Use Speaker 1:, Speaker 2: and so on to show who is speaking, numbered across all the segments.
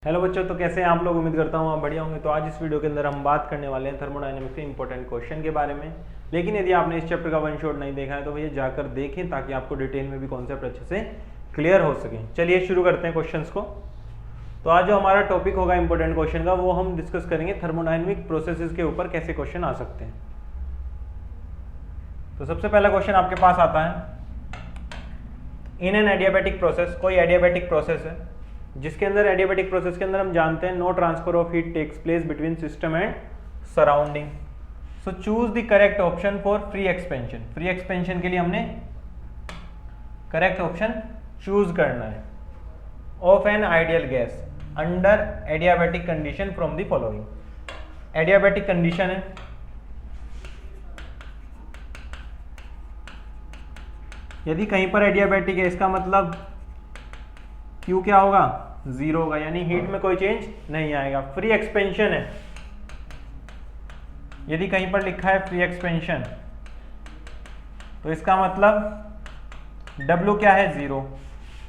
Speaker 1: Hello बच्चों, तो कैसे हैं आप लोग। उम्मीद करता हूँ आप बढ़िया होंगे। तो आज इस वीडियो के अंदर हम बात करने वाले हैं थर्मोडायनेमिक्स के इंपॉर्टेंट क्वेश्चन के बारे में। लेकिन यदि आपने इस चैप्टर का वन शॉट नहीं देखा है तो भैया जाकर देखें ताकि आपको डिटेल में भी कॉन्सेप्ट अच्छे से क्लियर हो सके। चलिए शुरू करते हैं क्वेश्चन को। तो आज जो हमारा टॉपिक होगा इंपॉर्टेंट क्वेश्चन का, वो हम डिस्कस करेंगे थर्मोडायनेमिक प्रोसेसेस के ऊपर कैसे क्वेश्चन आ सकते हैं। तो सबसे पहला क्वेश्चन आपके पास आता है, इन एन एडियाबैटिक प्रोसेस, कोई एडियाबैटिक प्रोसेस है जिसके अंदर एडियाबैटिक प्रोसेस के अंदर हम जानते हैं no transfer of heat takes place between system and surrounding. So choose the correct option for free expansion. Free expansion के लिए हमने करेक्ट ऑप्शन चूज करना है। Of an ideal gas under adiabatic condition from the following. Adiabatic condition है, यदि कहीं पर adiabatic है इसका मतलब Q क्या होगा, जीरो होगा, यानी हीट में कोई चेंज नहीं आएगा। फ्री एक्सपेंशन है, यदि कहीं पर लिखा है फ्री एक्सपेंशन तो इसका मतलब W क्या है, जीरो।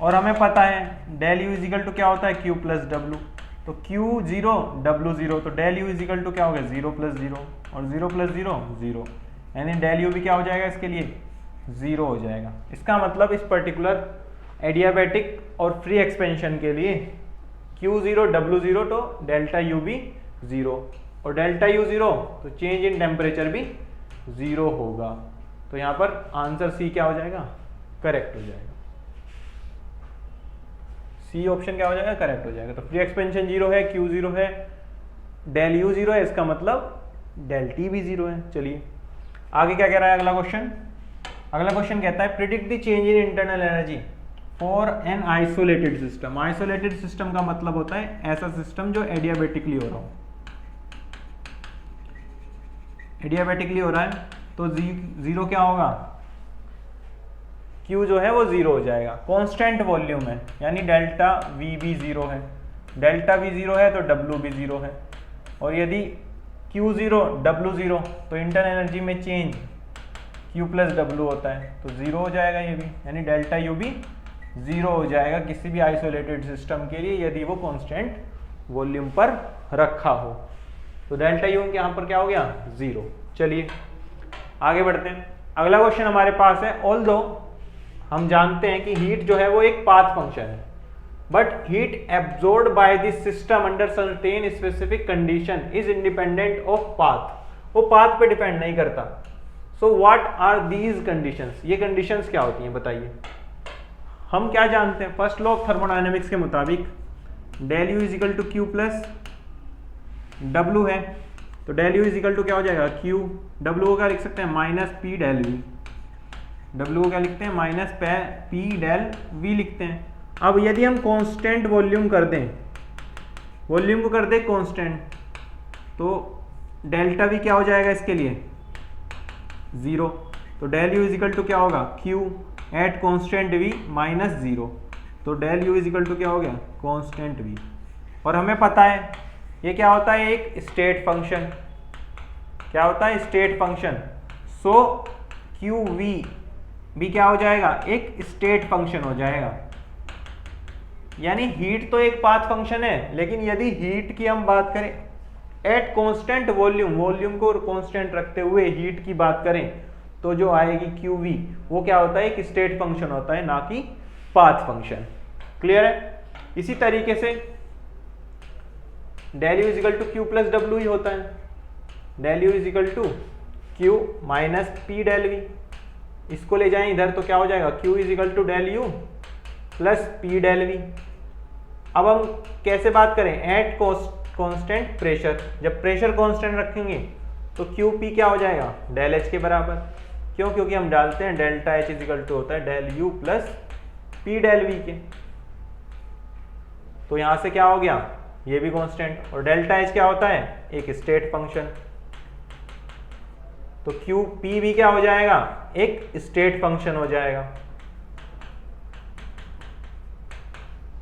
Speaker 1: और हमें पता है डेल U इजिकल टू क्या होता है, Q प्लस W। तो Q जीरो, W जीरो, तो डेल U इजिकल टू क्या होगा, जीरो प्लस जीरो, और जीरो प्लस जीरो जीरो, यानी डेल U भी क्या हो जाएगा इसके लिए, जीरो हो जाएगा। इसका मतलब इस पर्टिकुलर एडियाबैटिक और फ्री एक्सपेंशन के लिए Q जीरो, W जीरो, तो डेल्टा U भी जीरो, और डेल्टा U जीरो तो चेंज इन टेम्परेचर भी जीरो होगा। तो यहाँ पर आंसर सी क्या हो जाएगा, करेक्ट हो जाएगा। सी ऑप्शन क्या हो जाएगा, करेक्ट हो जाएगा। तो फ्री एक्सपेंशन जीरो है, Q जीरो है, डेल U जीरो है, इसका मतलब डेल T भी जीरो है। चलिए आगे क्या कह रहा है अगला क्वेश्चन। अगला क्वेश्चन कहता है predict the change in internal energy for an isolated system. Isolated system का मतलब होता है ऐसा सिस्टम जो एडियाबैटिकली हो रहा हो। एडियाबैटिकली हो रहा है तो जीरो क्या होगा, Q जो है वो जीरो हो जाएगा। कांस्टेंट वॉल्यूम है यानी डेल्टा V भी जीरो है, डेल्टा V जीरो है तो W भी जीरो है, और यदि Q जीरो, W जीरो तो इंटरनल एनर्जी में चेंज Q प्लस W होता है, तो जीरो हो जाएगा ये भी, यानी डेल्टा U भी जीरो हो जाएगा किसी भी आइसोलेटेड सिस्टम के लिए यदि वो कांस्टेंट वॉल्यूम पर रखा हो। तो डेल्टा U यहाँ पर क्या हो गया, जीरो। चलिए आगे बढ़ते हैं। अगला क्वेश्चन हमारे पास है, ऑल्दो हम जानते हैं कि हीट जो है वो एक पाथ फंक्शन है, but heat absorbed by the system under certain specific condition is independent of path. वो पाथ पे डिपेंड नहीं करता। So what are these conditions, ये कंडीशंस क्या होती हैं बताइए। हम क्या जानते हैं, फर्स्ट लॉ ऑफ थर्मोडायनेमिक्स के मुताबिक del U is equal to Q plus W है, तो डेल U इजिकल टू क्या हो जाएगा, Q। W को क्या लिख सकते हैं, minus P del V। W को क्या लिखते हैं, माइनस P डेल V लिखते हैं। अब यदि हम कांस्टेंट वॉल्यूम कर दें, वॉल्यूम को कर दें कांस्टेंट, तो डेल्टा V क्या हो जाएगा इसके लिए, जीरो। तो डेल U इजिकल टू क्या होगा, Q at constant V minus zero, तो डेल U इजिकल टू क्या हो गया, कांस्टेंट V। और हमें पता है ये क्या होता है, एक स्टेट फंक्शन। क्या होता है, स्टेट फंक्शन। सो QV भी क्या हो जाएगा, एक स्टेट फंक्शन हो जाएगा। यानी हीट तो एक पाथ फंक्शन है, लेकिन यदि हीट की हम बात करें एट कांस्टेंट वॉल्यूम, वॉल्यूम को कांस्टेंट रखते हुए हीट की बात करें, तो जो आएगी QV वो क्या होता है, एक स्टेट फंक्शन होता है, ना कि पाथ फंक्शन। क्लियर है। इसी तरीके से del U is equal to Q plus W ही होता है। Del U is equal to Q minus P del V, इसको ले जाएं इधर तो क्या हो जाएगा, Q is equal to del U plus P del V। अब हम कैसे बात करें, एट कांस्टेंट प्रेशर। जब प्रेशर कांस्टेंट रखेंगे तो QP क्या हो जाएगा, डेल H के बराबर। क्यों, क्योंकि हम डालते हैं डेल्टा H इजिकल टू होता है del U plus P del V के। तो यहां से क्या हो गया, ये भी कांस्टेंट, और डेल्टा H क्या होता है, एक स्टेट फंक्शन। तो QP भी क्या हो जाएगा, एक स्टेट फंक्शन हो जाएगा।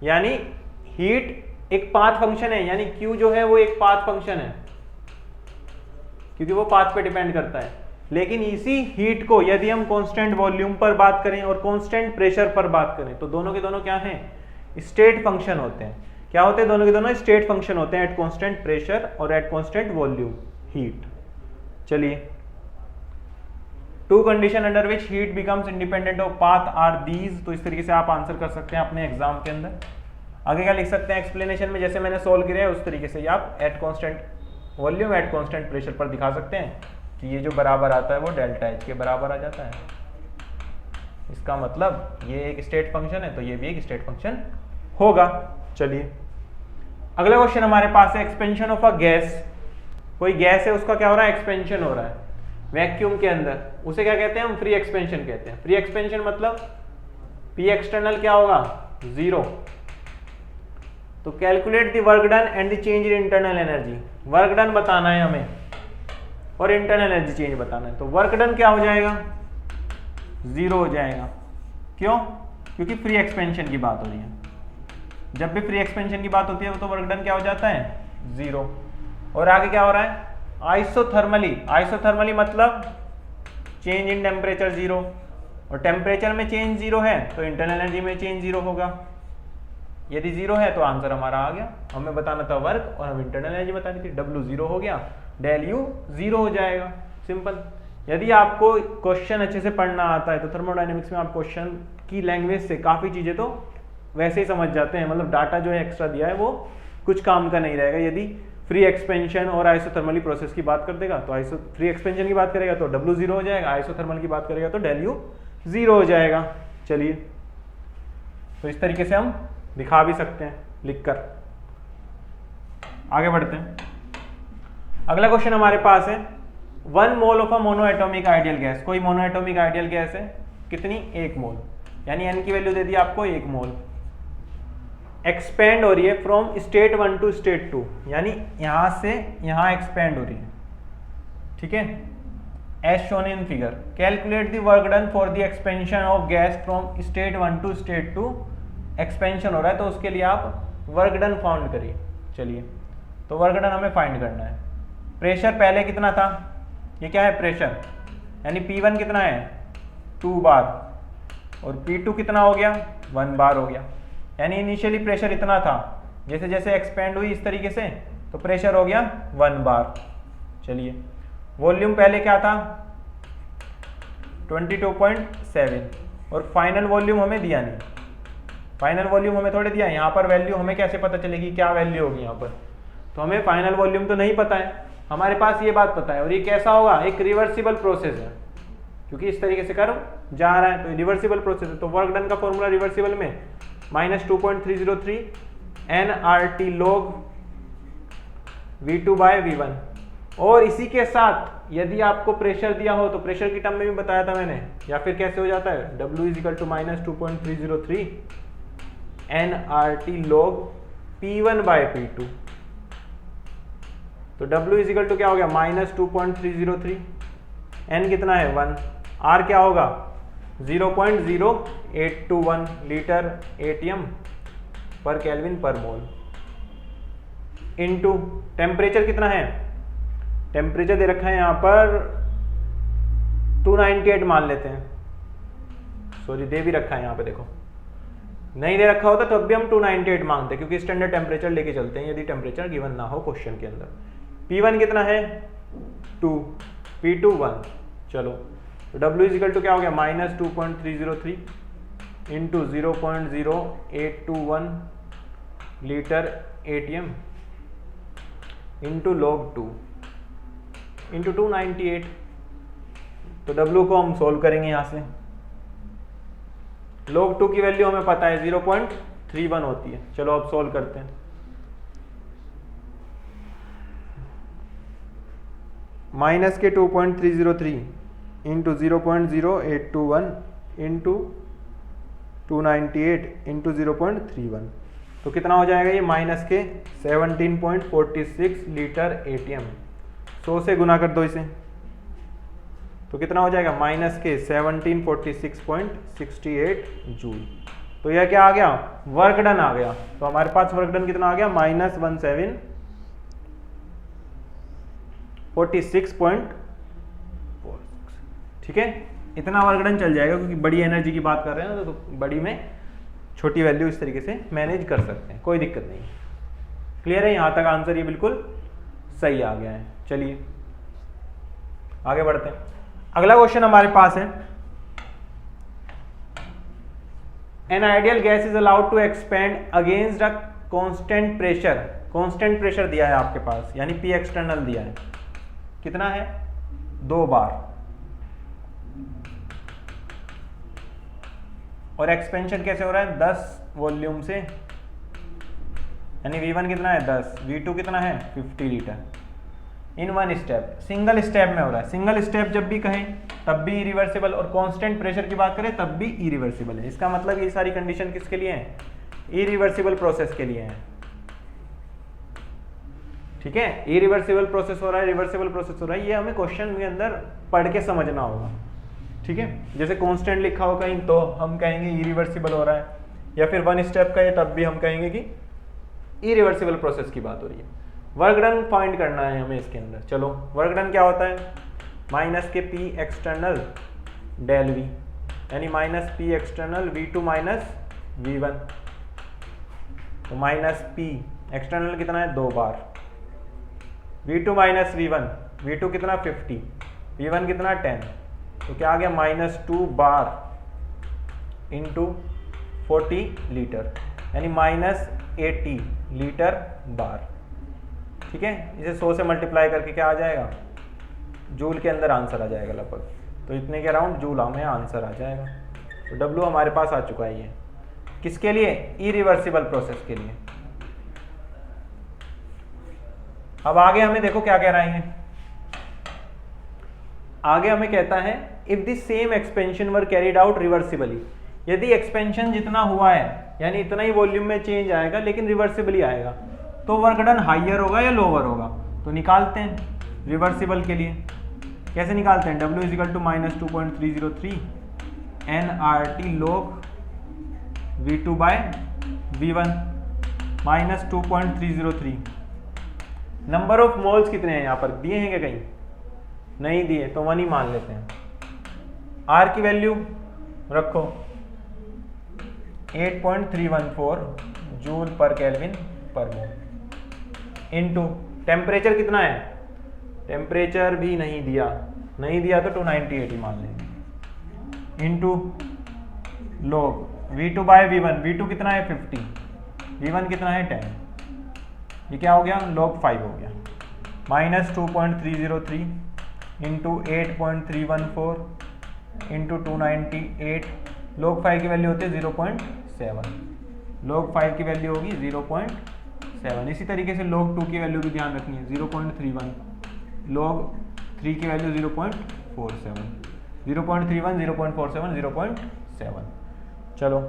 Speaker 1: यानी हीट एक पाथ फंक्शन है, यानी Q जो है वो एक पाथ फंक्शन है क्योंकि वो पाथ पे डिपेंड करता है। लेकिन इसी हीट को यदि हम कांस्टेंट वॉल्यूम पर बात करें और कांस्टेंट प्रेशर पर बात करें तो दोनों के दोनों क्या हैं, स्टेट फंक्शन होते हैं। क्या होते हैं, दोनों के दोनों स्टेट फंक्शन होते हैं एट कांस्टेंट प्रेशर और एट कांस्टेंट वॉल्यूम हीट। चलिए, two condition under which heat becomes independent of path are these. तो इस तरीके से आप आंसर कर सकते हैं अपने एग्जाम के अंदर। आगे क्या लिख सकते हैं एक्सप्लेनेशन में, जैसे मैंने सोल्व किया है उस तरीके से आप eight constant volume at constant pressure पर दिखा सकते हैं कि ये जो बराबर आता है वो डेल्टा एच के बराबर आ जाता है। इसका मतलब ये एक स्टेट फंक्शन है तो ये भी एक स्टेट फंक्शन होगा। चलिए, अगला क्वेश्चन हमारे पास है एक्सपेंशन ऑफ अ गैस। कोई गैस है, उसका क्या हो रहा है, एक्सपेंशन हो रहा है वैक्यूम के अंदर, उसे क्या कहते हैं हम, फ्री एक्सपेंशन कहते हैं। फ्री एक्सपेंशन मतलब पी एक्सटर्नल क्या होगा, 0। तो calculate the work done and the change in internal energy. Work done बताना है हमें और इंटरनल एनर्जी चेंज बताना है। तो वर्क डन क्या हो जाएगा, 0 हो जाएगा। क्यों, क्योंकि फ्री एक्सपेंशन की बात हो रही है। जब भी फ्री एक्सपेंशन की बात होती है तो वर्क डन क्या हो जाता है, 0। और आगे क्या हो रहा है, आइसोथर्मली। आइसोथर्मली मतलब चेंज इन टेम्परेचर 0, और टेम्परेचर में चेंज 0 है तो इंटरनल एनर्जी में चेंज 0 होगा। यदि 0 है तो आंसर हमारा आ गया। हमें बताना था वर्क और हम इंटरनल एनर्जी बतानी थी। W 0 हो गया, डेल U 0 हो जाएगा, सिंपल। यदि आपको क्वेश्चन अच्छे से पढ़ना आता है तो थर्मोडायनेमिक्स में आप क्वेश्चन की लैंग्वेज से काफ़ी चीज़ें तो वैसे ही समझ जाते हैं। मतलब डाटा जो है एक्स्ट्रा दिया है वो कुछ काम का नहीं रहेगा। यदि फ्री एक्सपेंशन और आइसोथर्मली प्रोसेस की बात कर देगा तो फ्री एक्सपेंशन की बात करेगा तो W 0 हो जाएगा, आइसोथर्मल की बात करेगा तो डेल U 0 हो जाएगा। चलिए, तो इस तरीके से हम दिखा भी सकते हैं लिखकर। आगे बढ़ते हैं। अगला क्वेश्चन हमारे पास है 1 mole of a mono atomic ideal gas. कोई मोनो एटॉमिक आइडियल गैस है, कितनी, 1 मोल, यानी n की वैल्यू दे दी आपको 1 मोल। एक्सपेंड हो रही है फ्रॉम स्टेट 1 टू स्टेट 2, यानी यहां से यहां एक्सपेंड हो रही है, ठीक है, as shown in figure. Calculate the work done for the expansion of gas from state 1 to state 2। Expansion हो रहा है तो उसके लिए आप वर्क डन फाउंड करिए। चलिए, तो वर्क डन हमें फाइंड करना है। प्रेशर पहले कितना था, ये क्या है प्रेशर, यानी P1 कितना है 2 बार, और P2 कितना हो गया 1 बार हो गया। यानी इनिशियली प्रेशर इतना था, जैसे जैसे एक्सपेंड हुई इस तरीके से तो प्रेशर हो गया 1 बार। चलिए, वॉल्यूम पहले क्या था 22.7, और फाइनल वॉल्यूम हमें दिया नहीं। फाइनल वॉल्यूम हमें थोड़े दिया, यहाँ पर वैल्यू हमें कैसे पता चलेगी क्या वैल्यू होगी यहाँ पर, तो हमें फाइनल वॉल्यूम तो नहीं पता है, हमारे पास ये बात पता है। और ये कैसा होगा, एक रिवर्सिबल प्रोसेस है, क्योंकि इस तरीके से कर्व जा रहा है तो रिवर्सिबल प्रोसेस है। तो वर्क डन का फॉर्मूला रिवर्सिबल में -2.303 nRT log V2 by V1। और इसी के साथ यदि आपको प्रेशर दिया हो तो प्रेशर की टर्म में भी बताया था मैंने, या फिर कैसे हो जाता है W = -2.303 nRT log P1 by P2। तो W = क्या हो गया -2.303, n कितना है 1, R क्या होगा 0.0821 लीटर ATM पर केल्विन पर मोल, इनटू टेम्परेचर कितना है, टेम्परेचर दे रखा है यहाँ पर 298 मान लेते हैं, सॉरी दे भी रखा है यहाँ पे, देखो नहीं दे रखा होता तब भी हम 298 मांगते क्योंकि स्टैंडर्ड टेम्परेचर लेके चलते हैं यदि टेम्परेचर गिवन ना हो क्वेश्चन के अंदर। P1 कितना है 2, P2 1। चलो, तो W = क्या हो गया -2.303 into 0.0821 litre ATM into log 2 into 298। तो W को हम सोल्व करेंगे यहाँ से। log 2 की वैल्यू हमें पता है 0.31 होती है। चलो अब सोल्व करते हैं। माइनस के 2.303 इंटू 0.0821 इंटू 298 इंटू 0.31, तो कितना हो जाएगा ये माइनस के 17.46 लीटर ATM। 100 से गुना कर दो इसे तो कितना हो जाएगा माइनस के 1746.68 जूल। तो यह क्या आ गया, वर्क डन आ गया। तो हमारे पास वर्क डन कितना आ गया -1746.46। ठीक है, इतना वर्क डन चल जाएगा क्योंकि बड़ी एनर्जी की बात कर रहे हैं तो बड़ी में छोटी वैल्यू इस तरीके से मैनेज कर सकते हैं, कोई दिक्कत नहीं। क्लियर है, यहाँ तक आंसर ये बिल्कुल सही आ गया है। चलिए आगे बढ़ते हैं। अगला क्वेश्चन हमारे पास है, an ideal gas is allowed to expand against a constant pressure. Constant pressure दिया है आपके पास, यानी पी एक्सटर्नल दिया है, कितना है 2 बार, और एक्सपेंशन कैसे हो रहा है 10 वॉल्यूम से, यानी V1 कितना है 10, V2 कितना है 50 litre in one step. Single step में हो रहा है। सिंगल स्टेप जब भी कहें तब भी इरिवर्सिबल, और कांस्टेंट प्रेशर की बात करें तब भी इरिवर्सिबल है। इसका मतलब ये सारी कंडीशन किसके लिए है, इरिवर्सिबल प्रोसेस के लिए है। ठीक है, इरिवर्सिबल प्रोसेस हो रहा है, रिवर्सिबल प्रोसेस हो रहा है, ये हमें क्वेश्चन के अंदर पढ़ के समझना होगा। ठीक है, जैसे कांस्टेंट लिखा हो कहीं तो हम कहेंगे इरिवर्सिबल हो रहा है, या फिर वन स्टेप का है तब भी हम कहेंगे कि इरिवर्सिबल प्रोसेस की बात हो रही है। वर्क डन फाइंड करना है हमें इसके अंदर। चलो वर्क डन क्या होता है, माइनस के पी एक्सटर्नल डेल वी, यानी minus P external V2 minus V1, तो माइनस पी एक्सटर्नल कितना है 2 बार, V2 माइनस V1, V2 कितना 50, V1 कितना 10, तो क्या आ गया -2 बार इंटू 40 लीटर, यानी -80 लीटर बार। ठीक है, इसे 100 से मल्टीप्लाई करके क्या आ जाएगा, जूल के अंदर आंसर आ जाएगा लगभग, तो इतने के अराउंड जूल हमें आंसर आ जाएगा। तो W हमारे पास आ चुका है ये, किसके लिए, इरिवर्सिबल प्रोसेस के लिए। अब आगे हमें देखो क्या कह रहे हैं, आगे हमें कहता है if the same expansion were carried out reversibly, यदि एक्सपेंशन जितना हुआ है यानी इतना ही वॉल्यूम में चेंज आएगा लेकिन रिवर्सिबली आएगा, तो वर्क डन हाइयर होगा या लोअर होगा। तो निकालते हैं रिवर्सिबल के लिए, कैसे निकालते हैं, W is equal to -2.303 nRT log V2 by V1 -2.303। Number of moles कितने हैं यहाँ पर दिए हैं क्या, कहीं नहीं दिए, तो 1 ही मान लेते हैं। R की वैल्यू रखो 8.314 जूल पर केल्विन पर मोल, इनटू टेम्परेचर कितना है, टेम्परेचर भी नहीं दिया, तो 298 ही मान लेंगे, into log V2 by V1, V2 कितना है 50, V1 कितना है 10, ये क्या हो गया log 5 हो गया, -2.303 इंटू 8.314 इंटू 298, log 5 की वैल्यू होती है 0.7, log 5 की वैल्यू होगी 0.7। इसी तरीके से log 2 की वैल्यू भी ध्यान रखनी है 0.31, log 3 की वैल्यू 0.47, 0.31, 0.47, 0.7। चलो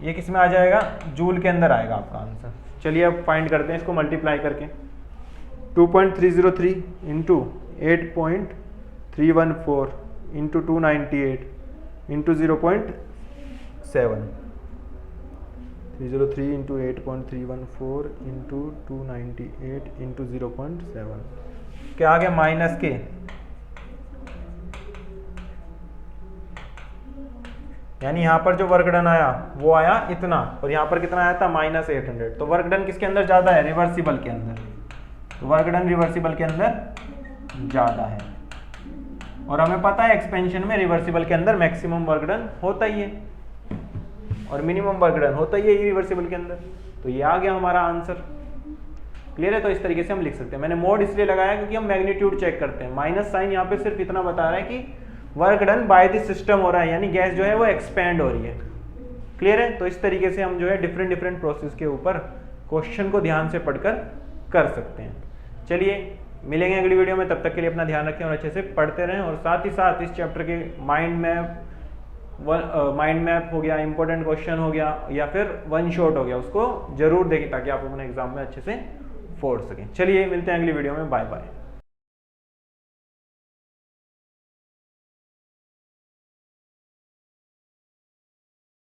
Speaker 1: ये किस में आ जाएगा, जूल के अंदर आएगा आपका आंसर। चलिए अब फाइंड करते हैं इसको मल्टीप्लाई करके, 2.303 into 8.314 into 298 into 0.7, 303 into 8.314 into 298 into 0.7, क्या आ गया माइनस के, यानी यहाँ पर जो वर्क डन आया वो आया इतना, और यहाँ पर कितना आया था -800। तो वर्क डन किसके अंदर ज़्यादा है, रिवर्सिबल के अंदर, तो वर्क डन रिवर्सिबल के अंदर ज़्यादा है, और हमें पता है एक्सपेंशन में रिवर्सिबल के अंदर मैक्सिमम वर्क डन होता ही है और मिनिमम वर्क डन होता ही है रिवर्सिबल के अंदर। तो ये आ गया हमारा आंसर। क्लियर है, तो इस तरीके से हम लिख सकते हैं। मैंने मोड इसलिए लगाया क्योंकि हम मैग्नीट्यूड चेक करते हैं, माइनस साइन यहाँ पे सिर्फ इतना बता रहा है कि work done by the system हो रहा है, यानी गैस जो है वो एक्सपेंड हो रही है। क्लियर है, तो इस तरीके से हम जो है डिफरेंट प्रोसेस के ऊपर क्वेश्चन को ध्यान से पढ़कर कर सकते हैं। चलिए मिलेंगे अगली वीडियो में, तब तक के लिए अपना ध्यान रखें और अच्छे से पढ़ते रहें, और साथ ही साथ इस चैप्टर के माइंड मैप हो गया, इंपॉर्टेंट क्वेश्चन हो गया, या फिर वन शॉट हो गया, उसको जरूर देखें ताकि आप अपने एग्जाम में अच्छे से फोड़ सकें। चलिए मिलते हैं अगली वीडियो में, बाय बाय।